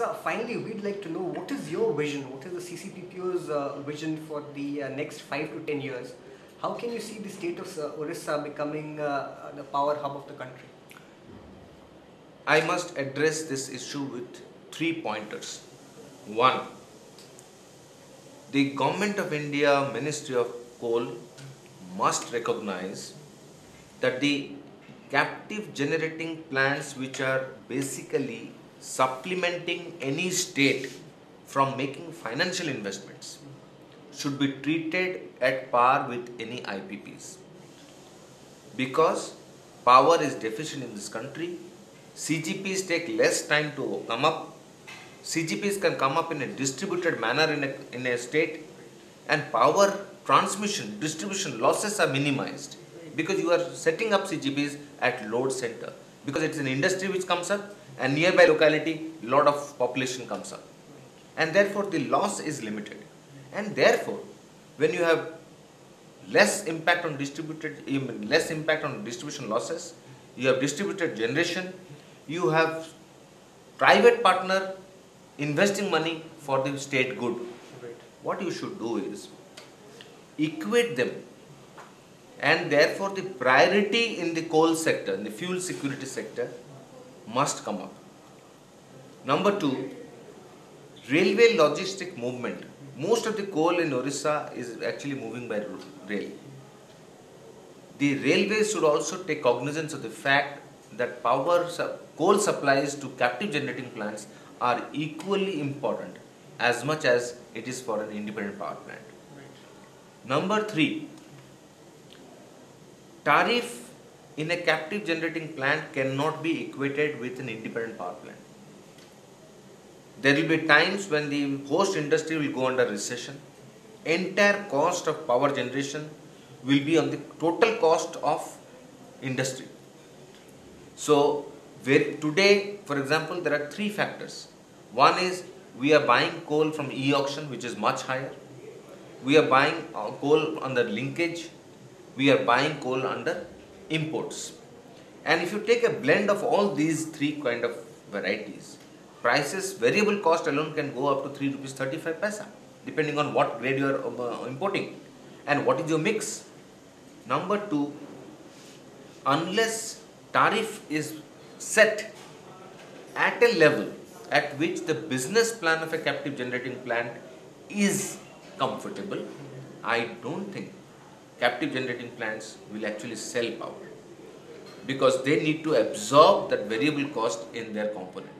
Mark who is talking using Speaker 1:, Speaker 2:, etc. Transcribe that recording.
Speaker 1: So finally, we'd like to know what is your vision, what is the CCPPO's vision for the next 5 to 10 years? How can you see the state of Orissa becoming the power hub of the country?
Speaker 2: I must address this issue with 3 pointers. One, the Government of India Ministry of Coal must recognize that the captive generating plants, which are basically supplementing any state from making financial investments, should be treated at par with any IPPs. Because power is deficient in this country, CGPs take less time to come up. CGPs can come up in a distributed manner in a state, and power transmission, distribution losses are minimized because you are setting up CGPs at load center, because it's an industry which comes up and nearby locality lot of population comes up, and therefore the loss is limited. And therefore, when you have less impact on distribution losses, you have distributed generation, you have private partner investing money for the state good. What you should do is equate them, and therefore the priority in the coal sector, in the fuel security sector, must come up. Number two, railway logistic movement. Most of the coal in Orissa is actually moving by rail. The railways should also take cognizance of the fact that coal supplies to captive generating plants are equally important as much as it is for an independent power plant. Number three, tariff in a captive generating plant cannot be equated with an independent power plant. There will be times when the host industry will go under recession. Entire cost of power generation will be on the total cost of industry. So, today, for example, there are 3 factors. One is we are buying coal from e-auction, which is much higher. We are buying coal under linkage. We are buying coal under imports. And if you take a blend of all these 3 kind of varieties, prices, variable cost alone can go up to 3 rupees 35 paisa, depending on what grade you are importing and what is your mix. Number 2, unless tariff is set at a level at which the business plan of a captive generating plant is comfortable, I don't think captive generating plants will actually sell power, because they need to absorb that variable cost in their component.